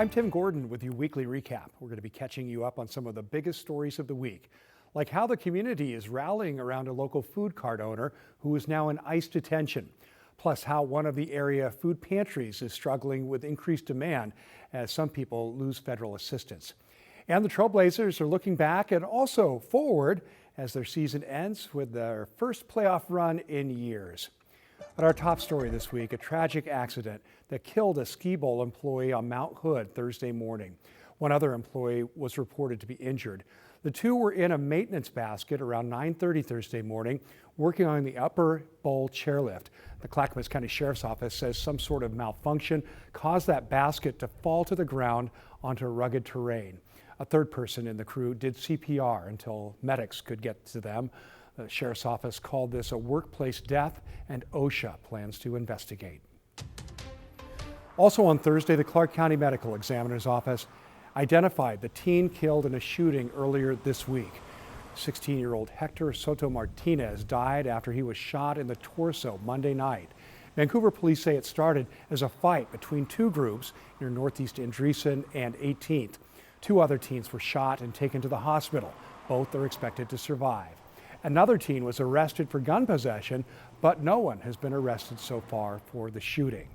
I'm Tim Gordon with your weekly recap. We're going to be catching you up on some of the biggest stories of the week, like how the community is rallying around a local food cart owner who is now in ICE detention, plus how one of the area food pantries is struggling with increased demand as some people lose federal assistance. And the Trailblazers are looking back and also forward as their season ends with their first playoff run in years. But our top story this week, a tragic accident that killed a Skibowl employee on Mount Hood Thursday morning. One other employee was reported to be injured. The two were in a maintenance basket around 9:30 Thursday morning, working on the upper bowl chairlift. The Clackamas County Sheriff's Office says some sort of malfunction caused that basket to fall to the ground onto rugged terrain. A third person in the crew did CPR until medics could get to them. The Sheriff's Office called this a workplace death, and OSHA plans to investigate. Also on Thursday, the Clark County Medical Examiner's Office identified the teen killed in a shooting earlier this week. 16-year-old Hector Soto Martinez died after he was shot in the torso Monday night. Vancouver police say it started as a fight between two groups near Northeast Andreessen and 18th. Two other teens were shot and taken to the hospital. Both are expected to survive. Another teen was arrested for gun possession, but no one has been arrested so far for the shooting.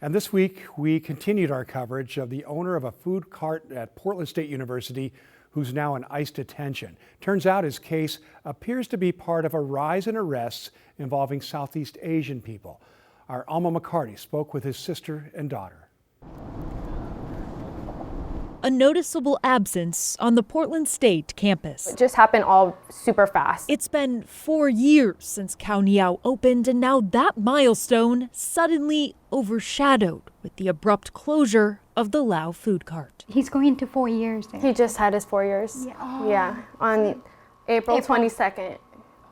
And this week, we continued our coverage of the owner of a food cart at Portland State University who's now in ICE detention. Turns out his case appears to be part of a rise in arrests involving Southeast Asian people. Our Alma McCarty spoke with his sister and daughter. A noticeable absence on the Portland State campus. It just happened all super fast. It's been 4 years since Kauniau opened, and now that milestone suddenly overshadowed with the abrupt closure of the Lao food cart. He's going to 4 years there. He just had his 4 years. Yeah, oh. Yeah, on April 22nd.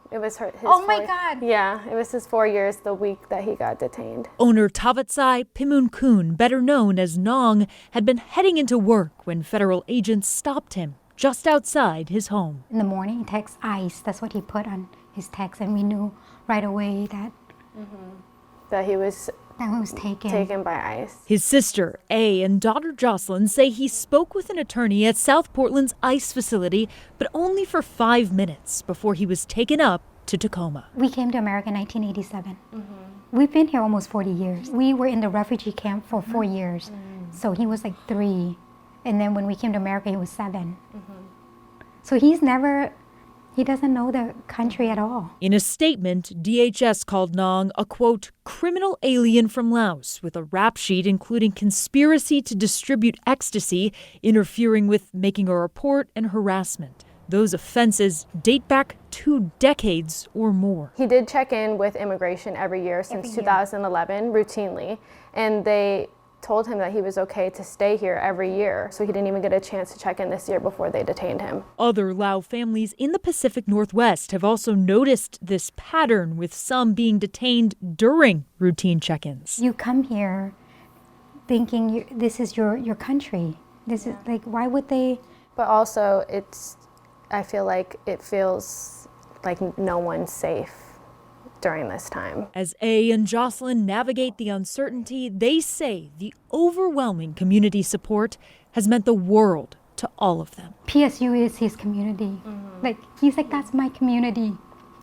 It was his Oh my God. Yeah, it was his 4 years the week that he got detained. Owner Tavatsai Pimunkun, better known as Nong, had been heading into work when federal agents stopped him just outside his home. In the morning, he texts ICE. That's what he put on his text, and we knew right away that That he was taken by ICE. His sister, A, and daughter Jocelyn say he spoke with an attorney at South Portland's ICE facility, but only for 5 minutes before he was taken up to Tacoma. We came to America in 1987. We've been here almost 40 years. We were in the refugee camp for 4 years. So he was like 3. And then when we came to America, he was 7. So he doesn't know the country at all. In a statement, DHS called Nong a, quote, criminal alien from Laos with a rap sheet including conspiracy to distribute ecstasy, interfering with making a report, and harassment. Those offenses date back 2 decades or more. He did check in with immigration every year since 2011, routinely, and they told him that he was okay to stay here every year, so he didn't even get a chance to check in this year before they detained him. Other Lao families in the Pacific Northwest have also noticed this pattern, with some being detained during routine check-ins. You come here thinking this is your country. This is like, why would they? But also, I feel like it feels like no one's safe during this time. As A and Jocelyn navigate the uncertainty, they say the overwhelming community support has meant the world to all of them. PSU is his community. Like, he's like, that's my community.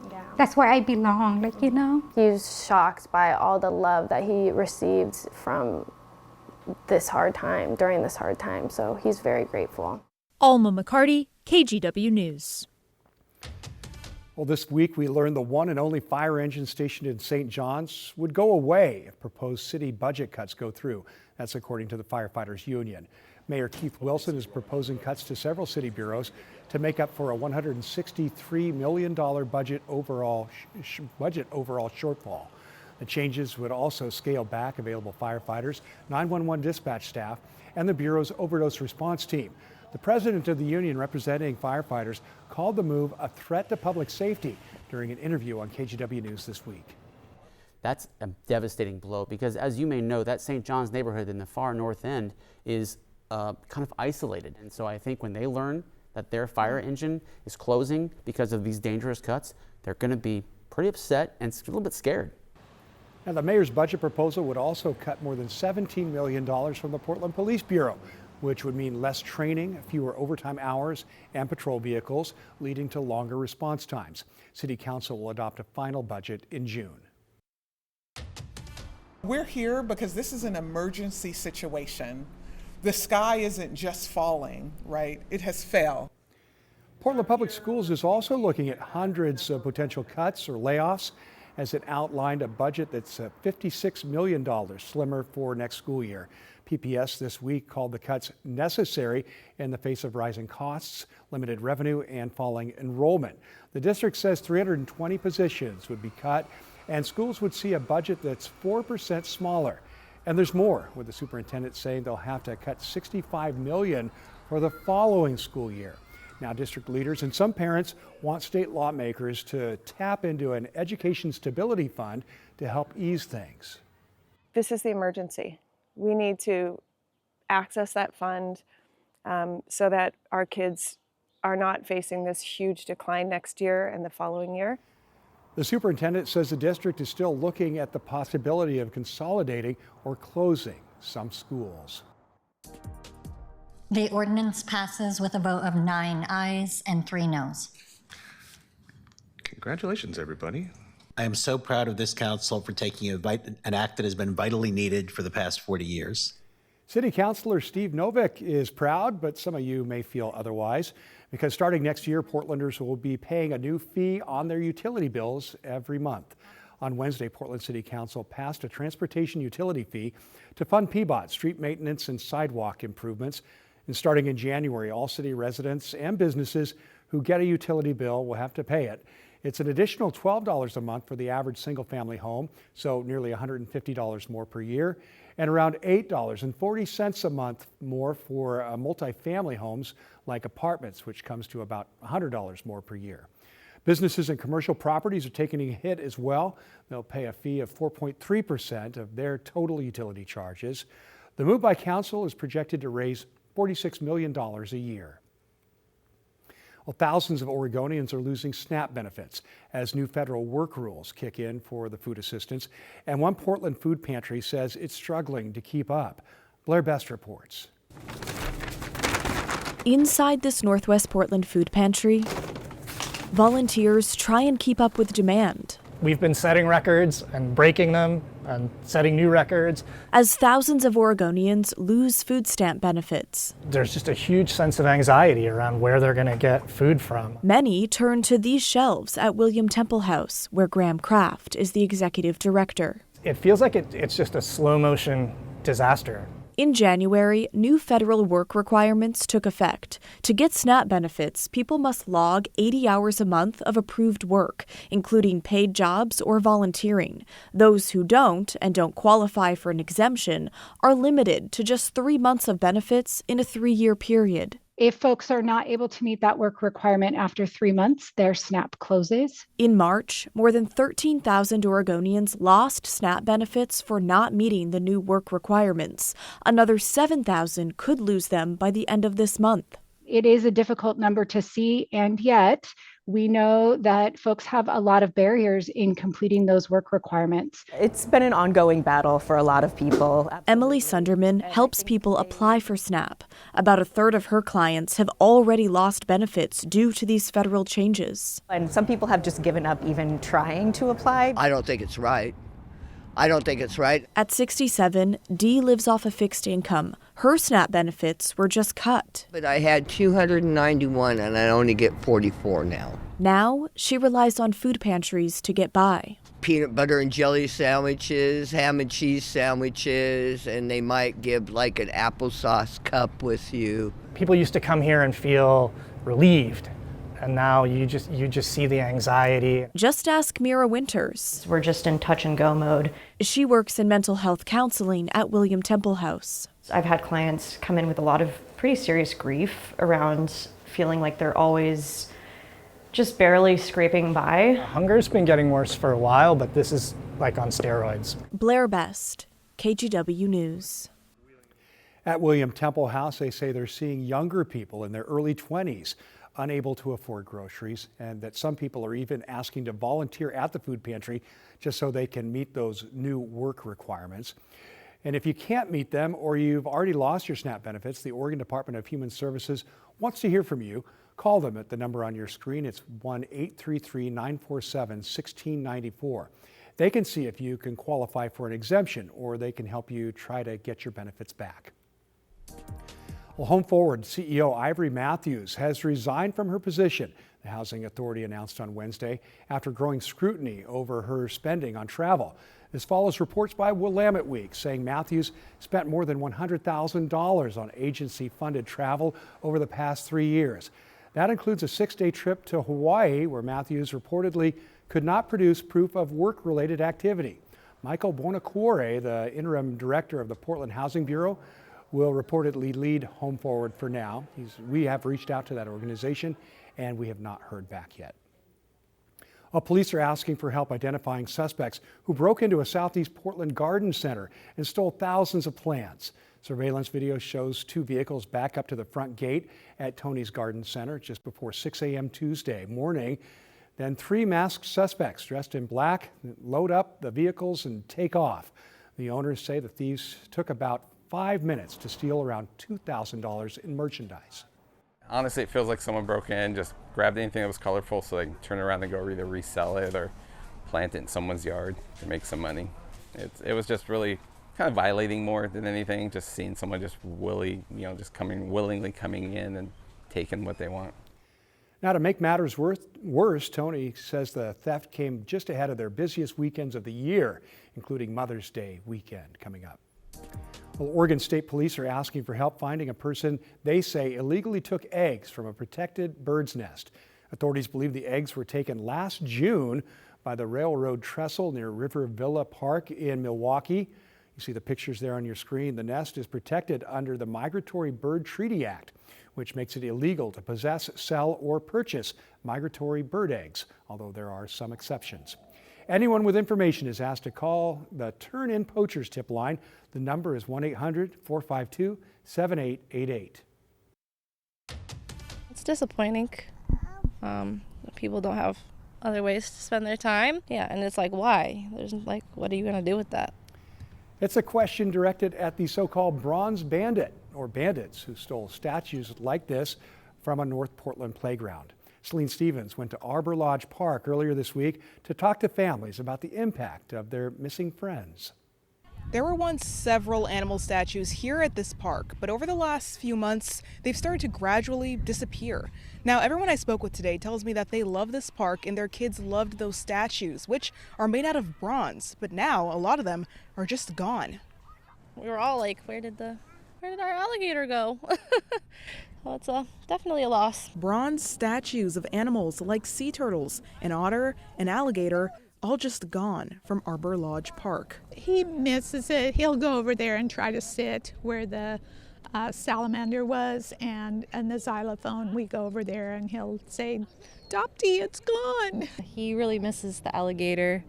Yeah. That's where I belong, like, you know? He's shocked by all the love that he received from during this hard time, so he's very grateful. Alma McCarty, KGW News. Well, this week we learned the one and only fire engine stationed in St. John's would go away if proposed city budget cuts go through. That's according to the Firefighters Union. Mayor Keith Wilson is proposing cuts to several city bureaus to make up for a $163 million budget overall shortfall. The changes would also scale back available firefighters, 911 dispatch staff, and the Bureau's overdose response team. The president of the union representing firefighters called the move a threat to public safety during an interview on KGW News this week. That's a devastating blow because, as you may know, that St. John's neighborhood in the far north end is kind of isolated. And so I think when they learn that their fire engine is closing because of these dangerous cuts, they're going to be pretty upset and a little bit scared. Now, the mayor's budget proposal would also cut more than $17 million from the Portland Police Bureau, which would mean less training, fewer overtime hours, and patrol vehicles, leading to longer response times. City Council will adopt a final budget in June. We're here because this is an emergency situation. The sky isn't just falling, right? It has fell. Portland Public Schools is also looking at hundreds of potential cuts or layoffs as it outlined a budget that's $56 million slimmer for next school year. PPS this week called the cuts necessary in the face of rising costs, limited revenue, and falling enrollment. The district says 320 positions would be cut, and schools would see a budget that's 4% smaller. And there's more, with the superintendent saying they'll have to cut $65 million for the following school year. Now, district leaders and some parents want state lawmakers to tap into an education stability fund to help ease things. This is the emergency. We need to access that fund so that our kids are not facing this huge decline next year and the following year. The superintendent says the district is still looking at the possibility of consolidating or closing some schools. The ordinance passes with a vote of 9 ayes and 3 noes. Congratulations, everybody. I am so proud of this council for taking an act that has been vitally needed for the past 40 years. City Councilor Steve Novick is proud, but some of you may feel otherwise, because starting next year, Portlanders will be paying a new fee on their utility bills every month. On Wednesday, Portland City Council passed a transportation utility fee to fund PBOT, street maintenance and sidewalk improvements. And starting in January, all city residents and businesses who get a utility bill will have to pay it. It's an additional $12 a month for the average single-family home, so nearly $150 more per year, and around $8.40 a month more for multifamily homes like apartments, which comes to about $100 more per year. Businesses and commercial properties are taking a hit as well. They'll pay a fee of 4.3% of their total utility charges. The move by council is projected to raise $46 million a year. Well, thousands of Oregonians are losing SNAP benefits as new federal work rules kick in for the food assistance. And one Portland food pantry says it's struggling to keep up. Blair Best reports. Inside this Northwest Portland food pantry, volunteers try and keep up with demand. We've been setting records and breaking them and setting new records. As thousands of Oregonians lose food stamp benefits, There's just a huge sense of anxiety around where they're going to get food from. many turn to these shelves at William Temple House, where Graham Kraft is the executive director. It feels like it's just a slow motion disaster. In January, new federal work requirements took effect. To get SNAP benefits, people must log 80 hours a month of approved work, including paid jobs or volunteering. Those who don't and don't qualify for an exemption are limited to just 3 months of benefits in a 3-year period. If folks are not able to meet that work requirement after 3 months, their SNAP closes. In March, more than 13,000 Oregonians lost SNAP benefits for not meeting the new work requirements. Another 7,000 could lose them by the end of this month. It is a difficult number to see, and yet we know that folks have a lot of barriers in completing those work requirements. It's been an ongoing battle for a lot of people. Emily Sunderman helps people apply for SNAP. About a third of her clients have already lost benefits due to these federal changes. And some people have just given up even trying to apply. I don't think it's right. At 67, Dee lives off a fixed income. Her SNAP benefits were just cut. But I had 291 and I only get 44 now. Now, she relies on food pantries to get by. Peanut butter and jelly sandwiches, ham and cheese sandwiches, and they might give like an applesauce cup with you. People used to come here and feel relieved. And now you just see the anxiety. Just ask Mira Winters. We're just in touch and go mode. She works in mental health counseling at William Temple House. I've had clients come in with a lot of pretty serious grief around feeling like they're always just barely scraping by. Hunger's been getting worse for a while, but this is like on steroids. Blair Best, KGW News. At William Temple House, they say they're seeing younger people in their early 20s unable to afford groceries, and that some people are even asking to volunteer at the food pantry just so they can meet those new work requirements. And if you can't meet them or you've already lost your SNAP benefits, the Oregon Department of Human Services wants to hear from you. Call them at the number on your screen. It's 1-833-947-1694. They can see if you can qualify for an exemption, or they can help you try to get your benefits back. Well, Home Forward CEO Ivory Matthews has resigned from her position, the Housing Authority announced on Wednesday, after growing scrutiny over her spending on travel. This follows reports by Willamette Week saying Matthews spent more than $100,000 on agency-funded travel over the past 3 years. That includes a 6-day trip to Hawaii, where Matthews reportedly could not produce proof of work-related activity. Michael Bonacore, the interim director of the Portland Housing Bureau, will reportedly lead Home Forward for now. We have reached out to that organization, and we have not heard back yet. Police are asking for help identifying suspects who broke into a Southeast Portland garden center and stole thousands of plants. Surveillance video shows 2 vehicles back up to the front gate at Tony's Garden Center just before 6 a.m. Tuesday morning. Then 3 masked suspects dressed in black load up the vehicles and take off. The owners say the thieves took about 5 minutes to steal around $2,000 in merchandise. Honestly, it feels like someone broke in, just grabbed anything that was colorful so they can turn around and go either resell it or plant it in someone's yard to make some money. It was just really kind of violating more than anything, just seeing someone just willingly coming in and taking what they want. Now, to make matters worse, Tony says the theft came just ahead of their busiest weekends of the year, including Mother's Day weekend coming up. Well, Oregon State Police are asking for help finding a person they say illegally took eggs from a protected bird's nest. Authorities believe the eggs were taken last June by the railroad trestle near River Villa Park in Milwaukee. You see the pictures there on your screen. The nest is protected under the Migratory Bird Treaty Act, which makes it illegal to possess, sell, or purchase migratory bird eggs, although there are some exceptions. Anyone with information is asked to call the Turn In Poachers tip line. The number is 1-800-452-7888. It's disappointing. People don't have other ways to spend their time. Yeah, and it's like, why? There's like, what are you going to do with that? It's a question directed at the so-called bronze bandit, or bandits, who stole statues like this from a North Portland playground. Celine Stevens went to Arbor Lodge Park earlier this week to talk to families about the impact of their missing friends. There were once several animal statues here at this park, but over the last few months, they've started to gradually disappear. Now, everyone I spoke with today tells me that they love this park and their kids loved those statues, which are made out of bronze, but now a lot of them are just gone. We were all like, where did our alligator go? Well, it's definitely a loss. Bronze statues of animals like sea turtles, an otter, an alligator, all just gone from Arbor Lodge Park. He misses it. He'll go over there and try to sit where the salamander was and the xylophone. We go over there and he'll say, Dopty, it's gone. He really misses the alligator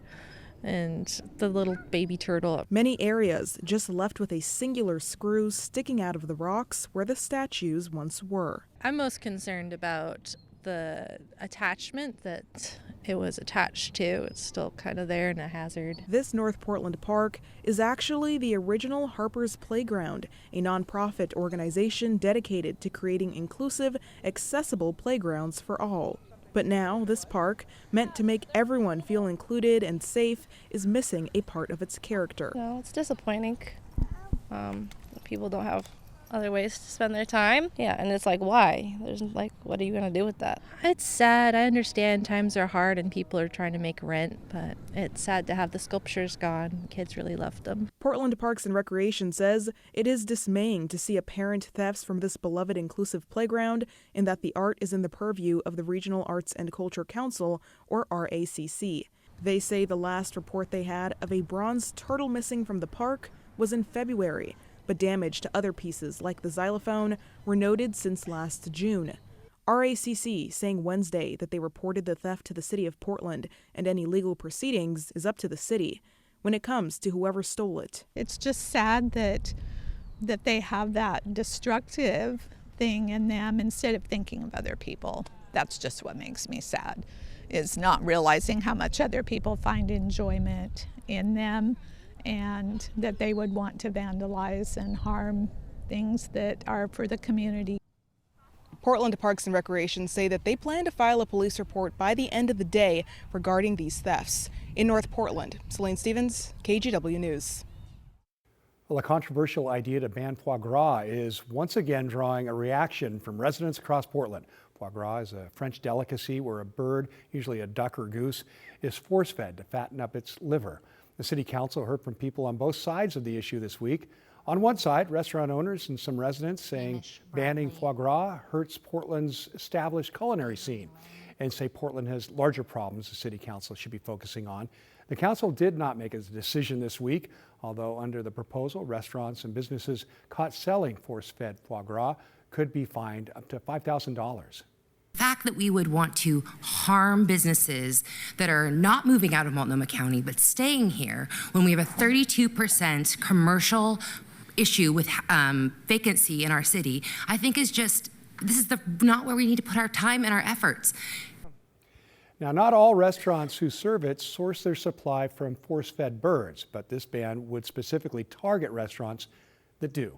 and the little baby turtle. Many areas just left with a singular screw sticking out of the rocks where the statues once were. I'm most concerned about the attachment that it was attached to. It's still kind of there and a hazard. This North Portland Park is actually the original Harper's Playground, a nonprofit organization dedicated to creating inclusive, accessible playgrounds for all. But now, this park, meant to make everyone feel included and safe, is missing a part of its character. No, it's disappointing. People don't have other ways to spend their time. Yeah, and it's like, why? There's like, what are you going to do with that? It's sad. I understand times are hard and people are trying to make rent, but it's sad to have the sculptures gone. Kids really loved them. Portland Parks and Recreation says it is dismaying to see apparent thefts from this beloved inclusive playground, and that the art is in the purview of the Regional Arts and Culture Council, or RACC. They say the last report they had of a bronze turtle missing from the park was in February, but damage to other pieces like the xylophone were noted since last June. RACC saying Wednesday that they reported the theft to the city of Portland, and any legal proceedings is up to the city when it comes to whoever stole it. It's just sad that they have that destructive thing in them instead of thinking of other people. That's just what makes me sad, is not realizing how much other people find enjoyment in them, and that they would want to vandalize and harm things that are for the community. Portland Parks and Recreation say that they plan to file a police report by the end of the day regarding these thefts. In North Portland, Selene Stevens, KGW News. Well, a controversial idea to ban foie gras is once again drawing a reaction from residents across Portland. Foie gras is a French delicacy where a bird, usually a duck or goose, is force-fed to fatten up its liver. The City Council heard from people on both sides of the issue this week. On one side, restaurant owners and some residents saying banning foie gras hurts Portland's established culinary scene, and say Portland has larger problems the City Council should be focusing on. The council did not make a decision this week, although under the proposal, restaurants and businesses caught selling force-fed foie gras could be fined up to $5,000. The fact that we would want to harm businesses that are not moving out of Multnomah County but staying here when we have a 32% commercial issue with vacancy in our city, I think is just, this is not where we need to put our time and our efforts. Now, not all restaurants who serve it source their supply from force-fed birds, but this ban would specifically target restaurants that do.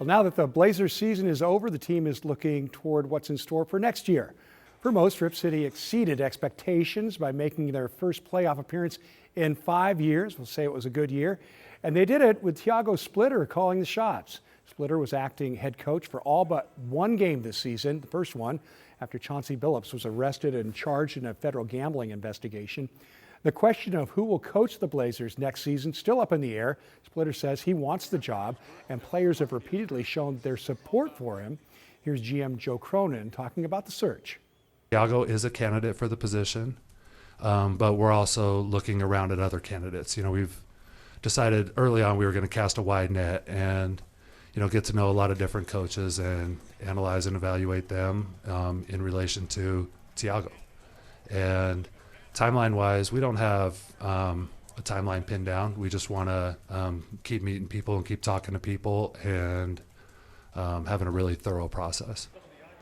Well, now that the Blazers season is over, the team is looking toward what's in store for next year. For most, Rip City exceeded expectations by making their first playoff appearance in 5 years. We'll say it was a good year. And they did it with Thiago Splitter calling the shots. Splitter was acting head coach for all but one game this season, the first one, after Chauncey Billups was arrested and charged in a federal gambling investigation. The question of who will coach the Blazers next season still up in the air. Splitter says he wants the job, and players have repeatedly shown their support for him. Here's GM Joe Cronin talking about the search. Thiago is a candidate for the position, but we're also looking around at other candidates. We've decided early on we were going to cast a wide net and get to know a lot of different coaches and analyze and evaluate them in relation to Thiago. And timeline-wise, we don't have a timeline pinned down. We just want to keep meeting people and keep talking to people and having a really thorough process.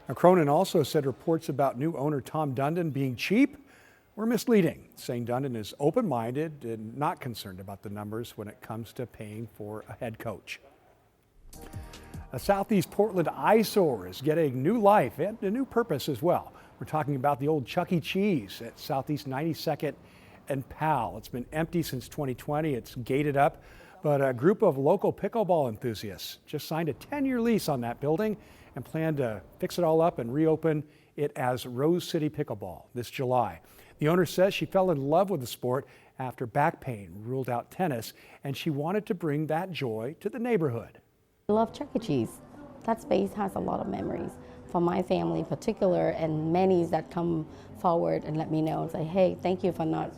Now, Cronin also said reports about new owner Tom Dundon being cheap were misleading, saying Dundon is open-minded and not concerned about the numbers when it comes to paying for a head coach. A Southeast Portland eyesore is getting new life and a new purpose as well. We're talking about the old Chuck E. Cheese at Southeast 92nd and Powell. It's been empty since 2020. It's gated up, but a group of local pickleball enthusiasts just signed a 10-year lease on that building and plan to fix it all up and reopen it as Rose City Pickleball this July. The owner says she fell in love with the sport after back pain ruled out tennis, and she wanted to bring that joy to the neighborhood. I love Chuck E. Cheese. That space has a lot of memories for my family in particular, and many that come forward and let me know and say, hey, thank you for not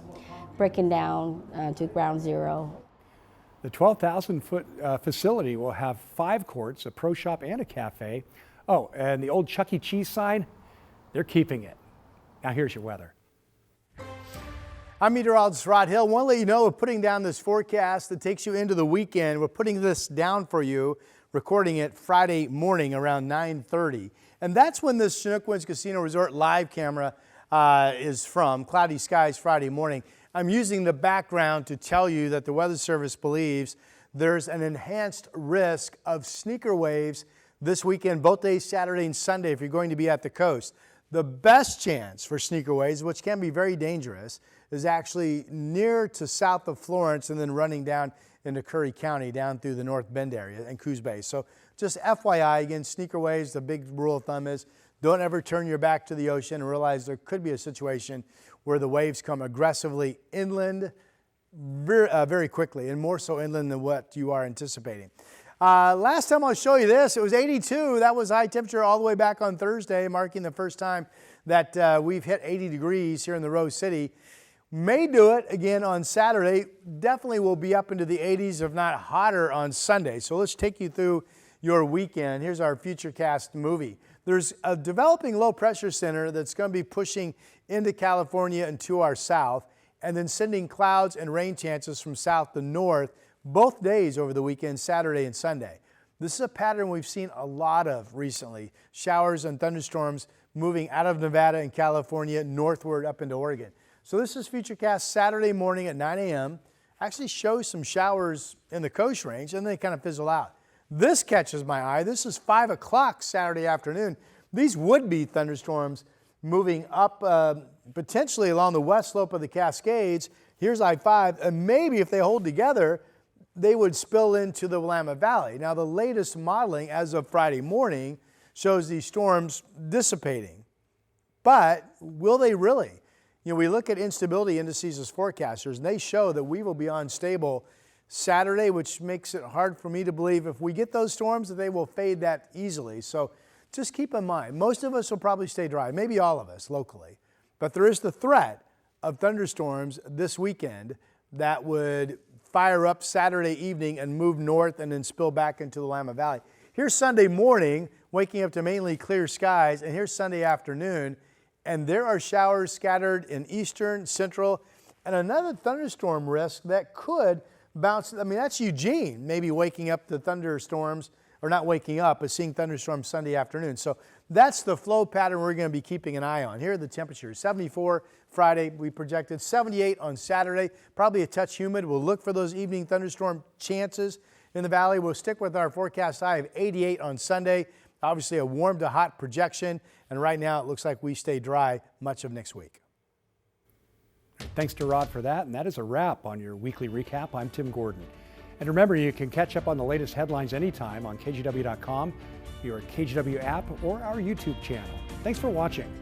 breaking down to ground zero. The 12,000-foot facility will have 5 courts, a pro shop, and a cafe. Oh, and the old Chuck E. Cheese sign, they're keeping it. Now here's your weather. I'm meteorologist Rod Hill. Want to let you know we're putting down this forecast that takes you into the weekend. We're putting this down for you, recording it Friday morning around 9:30. And that's when this Chinook Winds Casino Resort live camera is from. Cloudy skies Friday morning. I'm using the background to tell you that the Weather Service believes there's an enhanced risk of sneaker waves this weekend, both days, Saturday and Sunday, if you're going to be at the coast. The best chance for sneaker waves, which can be very dangerous, is actually near to south of Florence and then running down into Curry County, down through the North Bend area and Coos Bay. So just FYI, again, sneaker waves, the big rule of thumb is don't ever turn your back to the ocean and realize there could be a situation where the waves come aggressively inland very quickly, and more so inland than what you are anticipating. Last time I'll show you this, it was 82. That was high temperature all the way back on Thursday, marking the first time that we've hit 80 degrees here in the Rose City. May do it again on Saturday. Definitely will be up into the 80s, if not hotter, on Sunday. So let's take you through your weekend. Here's our Futurecast movie. There's a developing low pressure center that's going to be pushing into California and to our south, and then sending clouds and rain chances from south to north both days over the weekend, Saturday and Sunday. This is a pattern we've seen a lot of recently. Showers and thunderstorms moving out of Nevada and California northward up into Oregon. So this is Futurecast Saturday morning at 9 a.m. Actually shows some showers in the Coast Range and they kind of fizzle out. This catches my eye. This is 5 o'clock Saturday afternoon. These would be thunderstorms moving up potentially along the west slope of the Cascades. Here's I-5, and maybe if they hold together, they would spill into the Willamette Valley. Now, the latest modeling as of Friday morning shows these storms dissipating. But will they really? You know, we look at instability indices as forecasters, and they show that we will be unstable Saturday, which makes it hard for me to believe if we get those storms that they will fade that easily. So just keep in mind, most of us will probably stay dry, maybe all of us locally. But there is the threat of thunderstorms this weekend that would fire up Saturday evening and move north and then spill back into the Willamette Valley. Here's Sunday morning, waking up to mainly clear skies, and here's Sunday afternoon, and there are showers scattered in eastern, central, and another thunderstorm risk that could bounce. I mean, that's Eugene, maybe waking up to thunderstorms, or not waking up, but seeing thunderstorms Sunday afternoon. So that's the flow pattern we're going to be keeping an eye on. Here are the temperatures. 74 Friday, we projected 78 on Saturday, probably a touch humid. We'll look for those evening thunderstorm chances in the valley. We'll stick with our forecast high of 88 on Sunday. Obviously a warm to hot projection, and right now it looks like we stay dry much of next week. Thanks to Rod for that, and that is a wrap on your weekly recap. I'm Tim Gordon. And remember, you can catch up on the latest headlines anytime on KGW.com, your KGW app, or our YouTube channel. Thanks for watching.